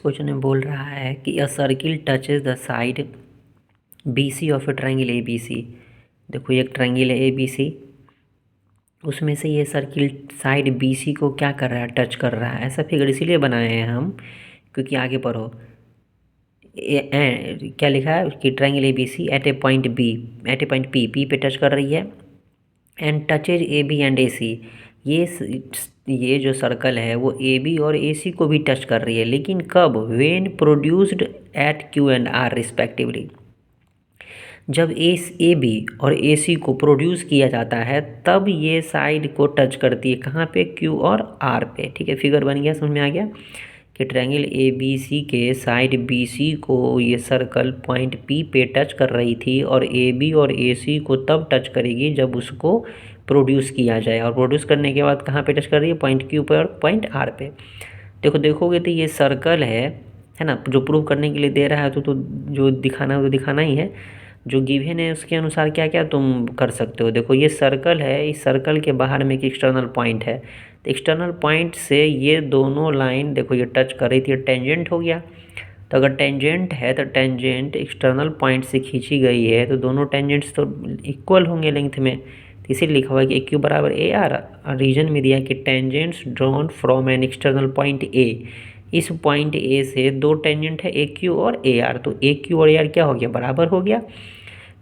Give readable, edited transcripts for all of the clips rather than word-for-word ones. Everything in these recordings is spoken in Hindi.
क्वेश्चन में बोल रहा है कि a circle touches the side B C of a triangle A B C. देखो ये एक ट्रायंगल है ए बी सी, उसमें से ये सर्किल साइड बी सी को क्या कर रहा है, टच कर रहा है। ऐसा फिगर इसीलिए बनाए हैं हम क्योंकि आगे पढ़ो क्या लिखा है कि triangle A B C at A point B, at A point P पे टच कर रही है and touches A B and A C. ये जो सर्कल है वो ए बी और ए सी को भी टच कर रही है, लेकिन कब? When produced at Q and R respectively. जब ए बी और ए सी को प्रोड्यूस किया जाता है तब ये साइड को टच करती है, कहाँ पे? क्यू और आर पे। ठीक है, फिगर बन गया, समझ में आ गया कि ट्रायंगल ए बी सी के साइड बी सी को ये सर्कल पॉइंट पी पे टच कर रही थी और ए बी और ए सी को तब टच करेगी जब उसको प्रोड्यूस किया जाए, और प्रोड्यूस करने के बाद कहाँ पे टच कर रही है? पॉइंट क्यू पे और पॉइंट आर पे। देखोगे तो ये सर्कल है ना, जो प्रूव करने के लिए दे रहा है तो जो दिखाना है वो तो दिखाना ही है। जो गिवन है उसके अनुसार क्या क्या तुम कर सकते हो। देखो ये सर्कल है, इस सर्कल के बाहर में एक एक्सटर्नल पॉइंट है, तो एक्सटर्नल पॉइंट से ये दोनों लाइन देखो ये टच कर रही थी, टेंजेंट हो गया। तो अगर टेंजेंट है तो टेंजेंट एक्सटर्नल पॉइंट से खींची गई है तो दोनों टेंजेंट्स तो इक्वल होंगे लेंथ में, तो इसीलिए लिखा हुआ है कि ए क्यू बराबर ए आर। रीजन में दिया है कि tangents drawn from an external point A. इस पॉइंट ए से दो टेंजेंट है ए क्यू और ए आर, तो ए क्यू और ए आर क्या हो गया? बराबर हो गया।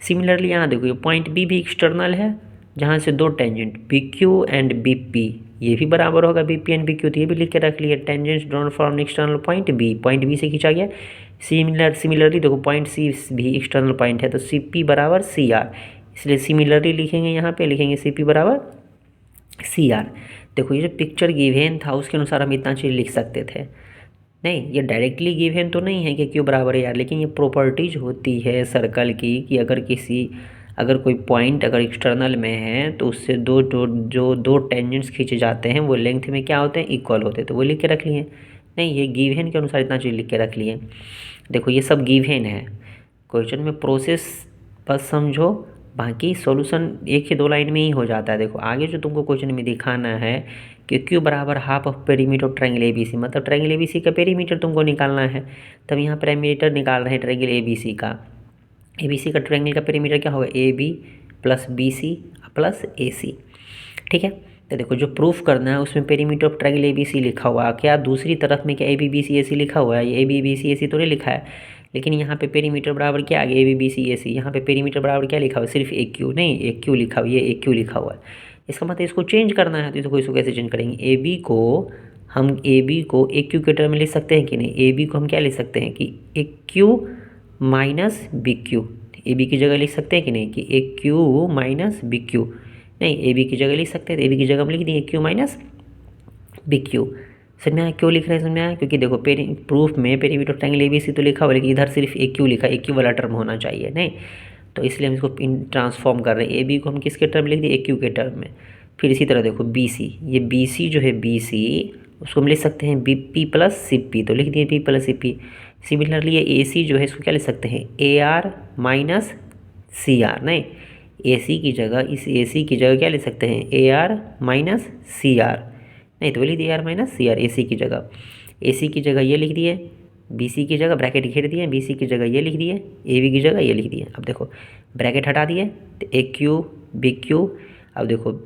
सिमिलरली यहाँ देखो ये पॉइंट बी भी एक्सटर्नल है जहाँ से दो tangent B Q and B P, ये भी बराबर होगा B P and B Q, तो ये भी लिख के रख लिए। Tangents drawn from external point B से खींचा गया। सिमिलरली देखो पॉइंट सी भी एक्सटर्नल पॉइंट है, तो सी पी बराबर सी आर, इसलिए सिमिलरली लिखेंगे, यहाँ पे लिखेंगे सी पी बराबर सी आर। देखो ये जो पिक्चर गिवन था उसके अनुसार हम इतना चीज़ लिख सकते थे, नहीं ये डायरेक्टली गिवन तो नहीं है कि क्यू बराबर है यार, लेकिन ये प्रॉपर्टीज होती है सर्कल की कि अगर कोई पॉइंट अगर एक्सटर्नल में है तो उससे दो टेंजेंट्स खींचे जाते हैं वो लेंथ में क्या होते हैं? इक्वल होते हैं, तो वो लिख के रख लिए। नहीं ये गिवन के अनुसार इतना चीज़ लिख के रख लिए। देखो ये सब गिवन है, क्वेश्चन में प्रोसेस बस समझो, बाकी सॉल्यूशन एक ही दो लाइन में ही हो जाता है। देखो आगे जो तुमको क्वेश्चन में दिखाना है कि क्यू बराबर half of perimeter of triangle A B C, मतलब ट्रायंगल ए बी सी का पेरीमीटर तुमको निकालना है। तब यहाँ पेरीमीटर निकाल रहे हैं ट्रायंगल ए बी सी का। ए बी सी का ट्रायंगल का पेरीमीटर क्या होगा? A B plus B C plus A C. ठीक है, तो देखो जो प्रूफ करना है उसमें perimeter of triangle A B C लिखा हुआ है, क्या दूसरी तरफ में क्या ए बी बी सी ए सी लिखा हुआ है? ये ए बी बी सी ए सी तो नहीं लिखा है, लेकिन यहाँ पे पेरीमीटर बराबर क्या आ गया? ए बी बी सी ए सी। यहाँ पे पेरीमीटर बराबर क्या लिखा हुआ है? सिर्फ ए क्यू, नहीं ए क्यू लिखा हुआ है, ये ए क्यू लिखा हुआ है। इसका मतलब इसको चेंज करना है, तो इसको कैसे चेंज करेंगे? ए बी को ए क्यू के टर्म में लिख सकते हैं कि नहीं? ए बी को हम क्या लिख सकते हैं कि A Q minus B Q, A B की जगह लिख सकते हैं कि नहीं कि A Q minus B Q. नहीं ए बी की जगह लिख सकते हैं, तो ए बी की जगह हम लिख देंगे ए क्यू माइनस बी क्यू। समझ में आया क्यों लिख रहे हैं? समझ में आया? क्योंकि देखो प्रूफ में perimeter of triangle A B C तो लिखा हुआ, लेकिन इधर सिर्फ ए क्यू लिखा, ए क्यू वाला टर्म होना चाहिए, नहीं तो इसलिए हम इसको ट्रांसफॉर्म कर रहे हैं। ए बी को हम किसके टर्म लिख दिए? ए क्यू के टर्म में। फिर इसी तरह देखो बी सी, ये बी सी जो है बी सी उसको हम लिख सकते हैं B P plus C P, तो लिख दिए P plus C P. Similarly ये ए सी जो है इसको क्या लिख सकते हैं? A R minus C R, नहीं ए सी की जगह, इस ए सी की जगह क्या लिख सकते हैं? A R minus C R, नहीं तो लिख दिए R minus C R. A C की जगह, ए सी की जगह ये लिख दिए, बी सी की जगह ब्रैकेट घेर दिए, बी सी की जगह ये लिख दिए, ए बी की जगह ये लिख दिए। अब देखो ब्रैकेट हटा दिए तो ए क्यू बी क्यू। अब देखो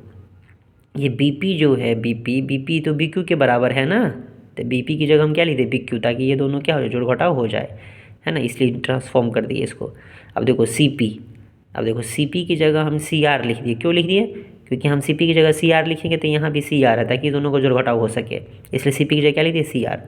ये बी पी जो है बी पी तो बी क्यू के बराबर है ना, तो बी पी की जगह हम क्या लिख दें? बी क्यू, ताकि ये दोनों क्या हो जाए? जोड़ घटाव हो जाए, है ना, इसलिए ट्रांसफॉर्म कर दिए इसको। अब देखो सी पी, अब देखो सी पी की जगह हम सी आर लिख दिए। क्यों लिख दिए? क्योंकि हम सी पी की जगह सी आर लिखेंगे तो यहाँ भी सी आर है, ताकि दोनों को जोड़ घटाव हो सके, इसलिए सी पी की जगह क्या लिख दिए? C R.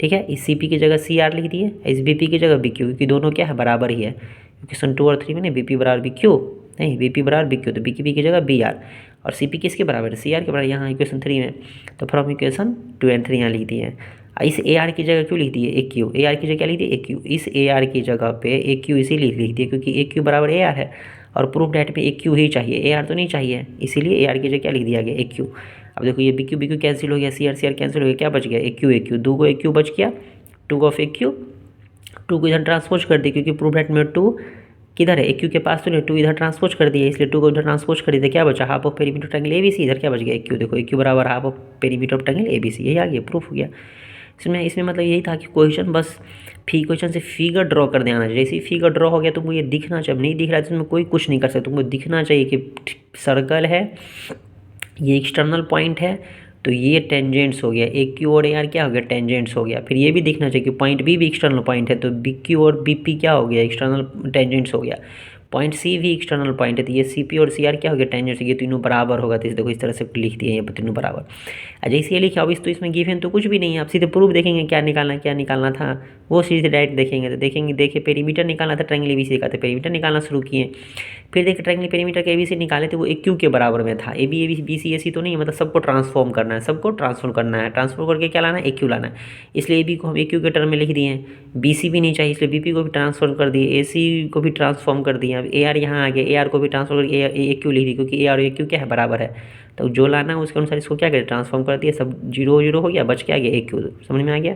ठीक है, इस सी पी की जगह सी आर लिख दिए, इस बी पी की जगह बी क्यू, क्योंकि दोनों क्या है? बराबर ही है। क्वेश्चन 2 और 3 में नहीं बी पी बराबर बी क्यू, नहीं बी पी बराबर बी क्यू, तो बी की जगह बी आर, और सी पी किसके बराबर है? सी आर के बराबर यहाँ इक्वेशन 3 में, तो फ्रॉम इक्वेशन 2 एंड 3 यहाँ लिख दिए हैं। इस ए आर की जगह क्यों लिख दिए? ए क्यू, ए आर की जगह क्या लिख दिए? ए क्यू। इस ए आर की जगह पे ए क्यू इसीलिए लिख दिए क्योंकि ए क्यू बराबर ए आर है, और प्रूफ डेट पे ए क्यू ही चाहिए, ए आर तो नहीं चाहिए, इसीलिए ए आर की जगह क्या लिख दिया गया? A Q. अब देखो ये बी क्यू कैंसिल हो गया, सी आर कैंसिल हो गया, क्या बच गया? ए क्यू, दो को ए क्यू बच गया, 2 ऑफ ए क्यू, 2 को इधर ट्रांसपोज कर दी, क्योंकि प्रूफ डेट में 2 किधर है? ए क्यू के पास तो नहीं, 2 इधर ट्रांसपोज कर दिया, इसलिए 2 को इधर ट्रांसपोज कर दिया, क्या बचा? Half of perimeter triangle A B C. इधर क्या बच गया? A Q. देखो ए क्यू बराबर half of perimeter of triangle A B C, यही आ गया, प्रूफ हो गया। इसमें इसमें मतलब यही था कि क्वेश्चन बस क्वेश्चन से फिगर ड्रॉ कर देना चाहिए। जैसे ही फिगर ड्रॉ हो गया तुमको ये दिखना चाहिए, अब नहीं दिख रहा है तो इसमें कोई कुछ नहीं कर सकता, तुमको दिखना चाहिए कि सर्कल है, ये एक्सटर्नल पॉइंट है, तो ये टेंजेंट्स हो गया, ए क्यू और ए आर क्या हो गया, टेंजेंट्स हो गया। फिर ये भी दिखना चाहिए कि पॉइंट बी भी एक्सटर्नल पॉइंट है, तो बी क्यू और बी पी क्या हो गया, एक्सटर्नल टेंजेंट्स हो गया। पॉइंट सी भी एक्सटर्नल पॉइंट है, तो ये सी पी और सी आर क्या हो गया, टेंजेंट्स, ये तीनों बराबर होगा। तो इस देखो इस तरह से लिख दिए यहाँ पर तीनों बराबर। जैसे ये लिखा, अब इस तो इसमें गिवन तो कुछ भी नहीं है, आप सीधे प्रूफ देखेंगे क्या निकालना था, वो सीधे डायरेक्ट देखेंगे। तो देखेंगे, देखिए पेरीमीटर निकालना था, ट्रायंगल एबीसी का, तो पेरीमीटर निकालना शुरू किए। फिर देखिए ट्रायंगल पेरीमीटर के एबीसी निकाले थे, वो एक क्यू के बराबर में था। ए बी बी सी ए सी तो नहीं, मतलब सबको ट्रांसफॉर्म करना है, सबको ट्रांसफॉर्म करना है, ट्रांसफॉर्म करके क्या लाना है, ए क्यू लाना है। इसलिए ए बी को हम ए क्यू के टर्म में लिख दिए हैं, बी सी भी नहीं चाहिए इसलिए बी पी को भी ट्रांसफॉर्म कर दिए, ए सी को भी ट्रांसफॉर्म कर दिए। अब ए आर यहाँ आ गया, ए आर को भी ट्रांसफॉर्म करके ए क्यू लिख दी, क्योंकि ए आर और ए क्यू क्या है, बराबर है। तो जो लाना है उसके अनुसार इसको क्या करें, ट्रांसफॉर्म कर दिया, सब जीरो जीरो हो गया, बच के आ गया ए क्यू। समझ में आ गया।